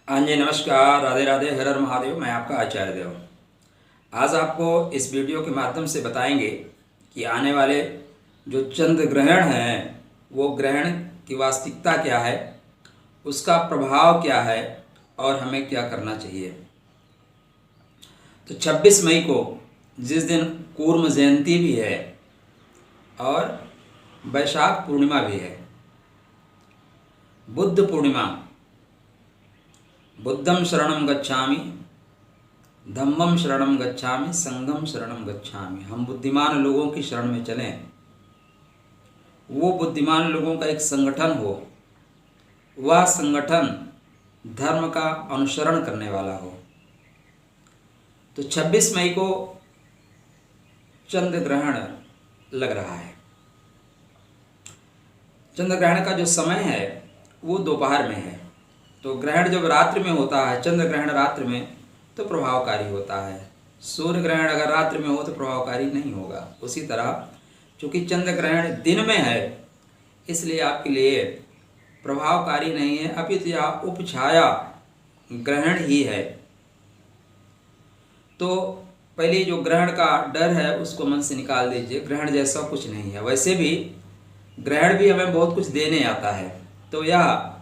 हाँ जी, नमस्कार, राधे राधे, हर हर महादेव। मैं आपका आचार्य देव। आज आपको इस वीडियो के माध्यम से बताएंगे कि आने वाले जो चंद्र ग्रहण हैं वो ग्रहण की वास्तविकता क्या है, उसका प्रभाव क्या है और हमें क्या करना चाहिए। तो 26 मई को, जिस दिन कूर्म जयंती भी है और वैशाख पूर्णिमा भी है, बुद्ध पूर्णिमा, बुद्धं शरणं गच्छामि, धम्मं शरणं गच्छामि, संघं शरणं गच्छामि। हम बुद्धिमान लोगों की शरण में चलें। वो बुद्धिमान लोगों का एक संगठन हो, वह संगठन धर्म का अनुसरण करने वाला हो। तो 26 मई को चंद्र ग्रहण लग रहा है। चंद्र ग्रहण का जो समय है वो दोपहर में है। तो ग्रहण जब रात्रि में होता है, चंद्र ग्रहण रात्रि में, तो प्रभावकारी होता है। सूर्य ग्रहण अगर रात्रि में हो तो प्रभावकारी नहीं होगा। उसी तरह चूँकि चंद्र ग्रहण दिन में है, इसलिए आपके लिए प्रभावकारी नहीं है, अपितु यह उपछाया ग्रहण ही है। तो पहले जो ग्रहण का डर है उसको मन से निकाल दीजिए। ग्रहण जैसा कुछ नहीं है। वैसे भी ग्रहण भी हमें बहुत कुछ देने आता है। तो यह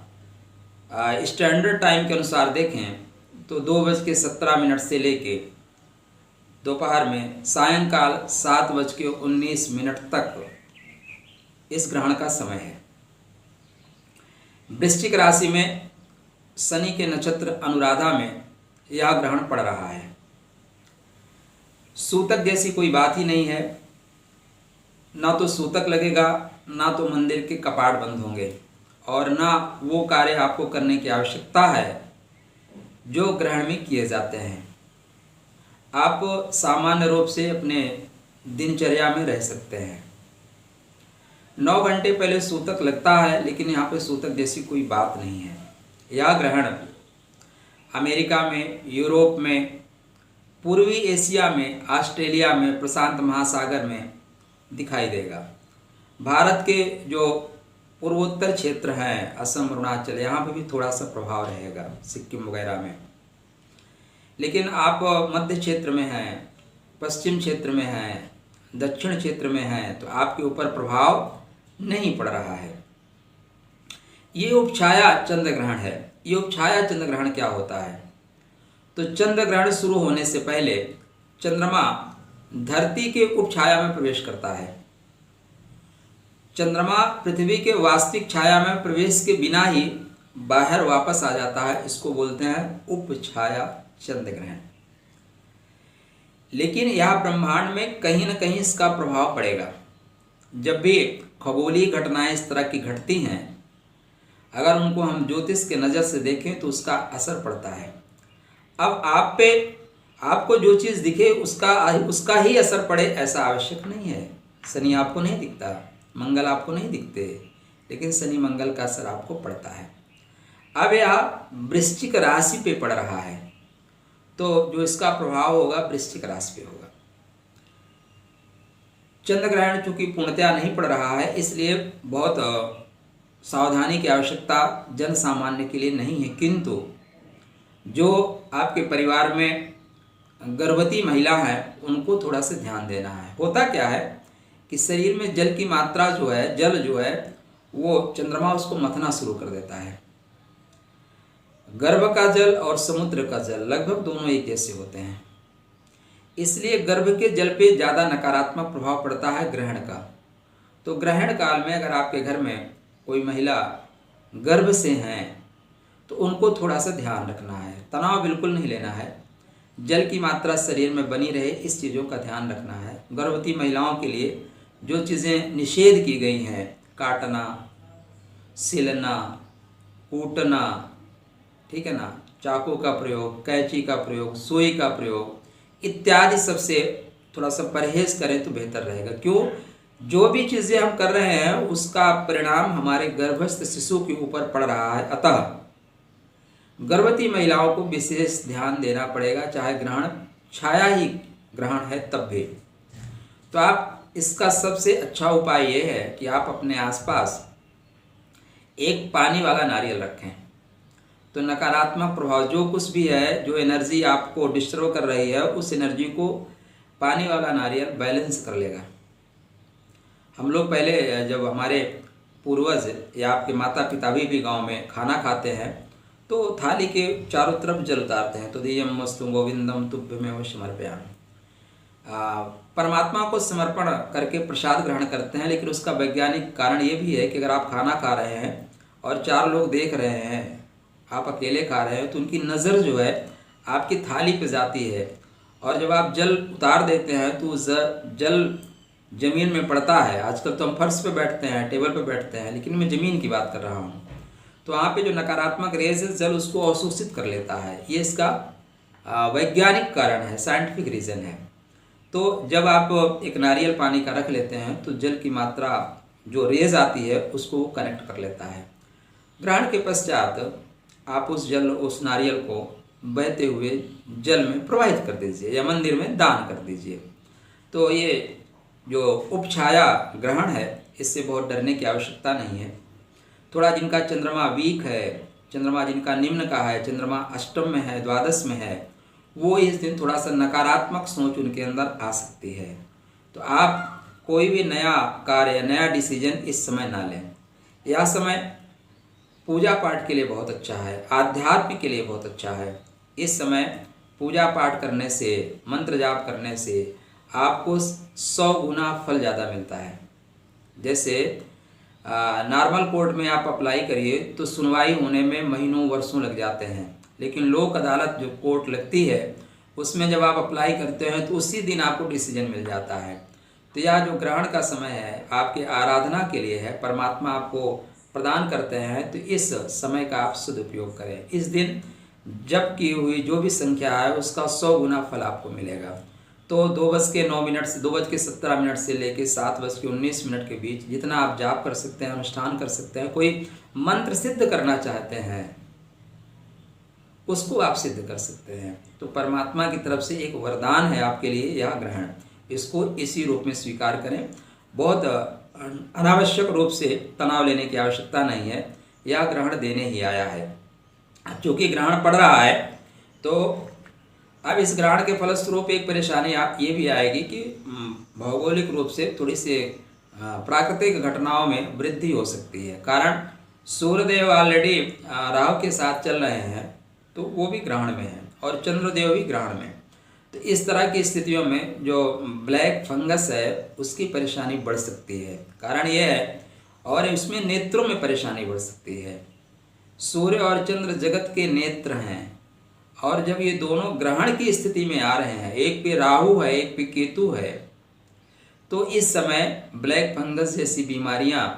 स्टैंडर्ड टाइम के अनुसार देखें तो 2:17 से लेके दोपहर में सायंकाल 7:19 तक इस ग्रहण का समय है। वृश्चिक राशि में शनि के नक्षत्र अनुराधा में यह ग्रहण पड़ रहा है। सूतक जैसी कोई बात ही नहीं है। ना तो सूतक लगेगा, ना तो मंदिर के कपाट बंद होंगे, और ना वो कार्य आपको करने की आवश्यकता है जो ग्रहण में किए जाते हैं। आप सामान्य रूप से अपने दिनचर्या में रह सकते हैं। 9 घंटे पहले सूतक लगता है, लेकिन यहाँ पे सूतक जैसी कोई बात नहीं है। यह ग्रहण अमेरिका में, यूरोप में, पूर्वी एशिया में, ऑस्ट्रेलिया में, प्रशांत महासागर में दिखाई देगा। भारत के जो पूर्वोत्तर क्षेत्र हैं, असम, अरुणाचल, यहाँ पे भी थोड़ा सा प्रभाव रहेगा, सिक्किम वगैरह में। लेकिन आप मध्य क्षेत्र में हैं, पश्चिम क्षेत्र में हैं, दक्षिण क्षेत्र में हैं, तो आपके ऊपर प्रभाव नहीं पड़ रहा है। ये उपछाया चंद्र ग्रहण है। ये उपछाया चंद्र ग्रहण क्या होता है? तो चंद्र ग्रहण शुरू होने से पहले चंद्रमा धरती के उपछाया में प्रवेश करता है। चंद्रमा पृथ्वी के वास्तविक छाया में प्रवेश के बिना ही बाहर वापस आ जाता है। इसको बोलते हैं उपछाया चंद्र ग्रहण। लेकिन यह ब्रह्मांड में कहीं न कहीं इसका प्रभाव पड़ेगा। जब भी खगोलीय घटनाएं इस तरह की घटती हैं, अगर उनको हम ज्योतिष के नज़र से देखें तो उसका असर पड़ता है। अब आप पे, आपको जो चीज़ दिखे उसका ही असर पड़े ऐसा आवश्यक नहीं है। शनि आपको नहीं दिखता, मंगल आपको नहीं दिखते, लेकिन शनि मंगल का असर आपको पड़ता है। अब यह वृश्चिक राशि पे पड़ रहा है, तो जो इसका प्रभाव होगा वृश्चिक राशि पे होगा। चंद्र ग्रहण चूंकि पूर्णतया नहीं पड़ रहा है, इसलिए बहुत सावधानी की आवश्यकता जन सामान्य के लिए नहीं है। किंतु जो आपके परिवार में गर्भवती महिला है उनको थोड़ा सा ध्यान देना है। होता क्या है कि शरीर में जल की मात्रा जो है, जल जो है वो चंद्रमा उसको मथना शुरू कर देता है। गर्भ का जल और समुद्र का जल लगभग दोनों एक जैसे होते हैं, इसलिए गर्भ के जल पे ज़्यादा नकारात्मक प्रभाव पड़ता है ग्रहण का। तो ग्रहण काल में अगर आपके घर में कोई महिला गर्भ से हैं तो उनको थोड़ा सा ध्यान रखना है। तनाव बिल्कुल नहीं लेना है। जल की मात्रा शरीर में बनी रहे, इस चीज़ों का ध्यान रखना है। गर्भवती महिलाओं के लिए जो चीज़ें निषेध की गई हैं, काटना, सिलना, कूटना, ठीक है ना, चाकू का प्रयोग, कैंची का प्रयोग, सुई का प्रयोग इत्यादि सबसे थोड़ा सा परहेज करें तो बेहतर रहेगा। क्यों? जो भी चीज़ें हम कर रहे हैं उसका परिणाम हमारे गर्भस्थ शिशु के ऊपर पड़ रहा है। अतः गर्भवती महिलाओं को विशेष ध्यान देना पड़ेगा, चाहे ग्रहण छाया ही ग्रहण है तब भी। तो आप इसका सबसे अच्छा उपाय ये है कि आप अपने आसपास एक पानी वाला नारियल रखें। तो नकारात्मक प्रभाव जो कुछ भी है, जो एनर्जी आपको डिस्टर्ब कर रही है, उस एनर्जी को पानी वाला नारियल बैलेंस कर लेगा। हम लोग पहले जब हमारे पूर्वज या आपके माता पिता भी गांव में खाना खाते हैं तो थाली के चारों तरफ जल उतारते हैं। तो दियम वस्तु गोविंदम तुभ्यमेव समर्पयामि। परमात्मा को समर्पण करके प्रसाद ग्रहण करते हैं, लेकिन उसका वैज्ञानिक कारण ये भी है कि अगर आप खाना खा रहे हैं और 4 लोग देख रहे हैं, आप अकेले खा रहे हैं, तो उनकी नज़र जो है आपकी थाली पे जाती है, और जब आप जल उतार देते हैं तो जल ज़मीन में पड़ता है। आजकल तो हम फर्श पे बैठते हैं, टेबल पे बैठते हैं, लेकिन मैं ज़मीन की बात कर रहा हूँ। तो वहाँ पे जो नकारात्मक रेज है, जल उसको अवशोषित कर लेता है। ये इसका वैज्ञानिक कारण है, साइंटिफिक रीज़न है। तो जब आप एक नारियल पानी का रख लेते हैं तो जल की मात्रा जो रेज आती है उसको कनेक्ट कर लेता है। ग्रहण के पश्चात आप उस नारियल को बहते हुए जल में प्रवाहित कर दीजिए या मंदिर में दान कर दीजिए। तो ये जो उपछाया ग्रहण है, इससे बहुत डरने की आवश्यकता नहीं है। थोड़ा जिनका चंद्रमा वीक है, चंद्रमा जिनका निम्न का है, चंद्रमा अष्टम में है, द्वादश में है, वो इस दिन थोड़ा सा नकारात्मक सोच उनके अंदर आ सकती है। तो आप कोई भी नया कार्य, नया डिसीजन इस समय ना लें। यह समय पूजा पाठ के लिए बहुत अच्छा है, आध्यात्म के लिए बहुत अच्छा है। इस समय पूजा पाठ करने से, मंत्र जाप करने से आपको 100 गुना फल ज़्यादा मिलता है। जैसे नॉर्मल कोर्ट में आप अप्लाई करिए तो सुनवाई होने में महीनों वर्षों लग जाते हैं, लेकिन लोक अदालत जो कोर्ट लगती है उसमें जब आप अप्लाई करते हैं तो उसी दिन आपको डिसीजन मिल जाता है। तो यह जो ग्रहण का समय है आपकी आराधना के लिए है, परमात्मा आपको प्रदान करते हैं, तो इस समय का आप सदुपयोग करें। इस दिन जप की हुई जो भी संख्या है उसका 100 गुना फल आपको मिलेगा। तो 2:09 से 2:17 से लेकर 7:19 के बीच जितना आप जाप कर सकते हैं, अनुष्ठान कर सकते हैं, कोई मंत्र सिद्ध करना चाहते हैं उसको आप सिद्ध कर सकते हैं। तो परमात्मा की तरफ से एक वरदान है आपके लिए यह ग्रहण, इसको इसी रूप में स्वीकार करें। बहुत अनावश्यक रूप से तनाव लेने की आवश्यकता नहीं है, यह ग्रहण देने ही आया है। चूँकि ग्रहण पड़ रहा है तो अब इस ग्रहण के फलस्वरूप एक परेशानी आप ये भी आएगी कि भौगोलिक रूप से थोड़ी सी प्राकृतिक घटनाओं में वृद्धि हो सकती है। कारण सूर्यदेव ऑलरेडी राहु के साथ चल रहे हैं, तो वो भी ग्रहण में है, और चंद्रदेव भी ग्रहण में। तो इस तरह की स्थितियों में जो ब्लैक फंगस है उसकी परेशानी बढ़ सकती है। कारण ये है, और इसमें नेत्रों में परेशानी बढ़ सकती है। सूर्य और चंद्र जगत के नेत्र हैं, और जब ये दोनों ग्रहण की स्थिति में आ रहे हैं, एक पे राहु है एक पे केतु है, तो इस समय ब्लैक फंगस जैसी बीमारियां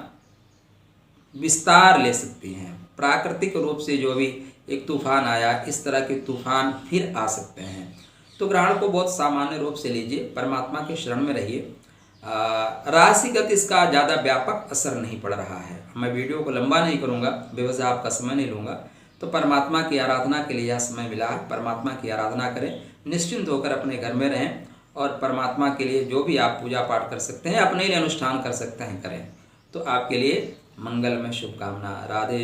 विस्तार ले सकती हैं। प्राकृतिक रूप से जो भी एक तूफान आया, इस तरह के तूफान फिर आ सकते हैं। तो ग्रहण को बहुत सामान्य रूप से लीजिए, परमात्मा के शरण में रहिए। राशिगत इसका ज़्यादा व्यापक असर नहीं पड़ रहा है। मैं वीडियो को लंबा नहीं करूँगा, बेवजह आपका समय नहीं लूँगा। तो परमात्मा की आराधना के लिए यह समय मिला है, परमात्मा की आराधना करें, निश्चिंत होकर अपने घर में रहें, और परमात्मा के लिए जो भी आप पूजा पाठ कर सकते हैं, अपने लिए अनुष्ठान कर सकते हैं, करें। तो आपके लिए मंगलमय शुभकामना। राधे।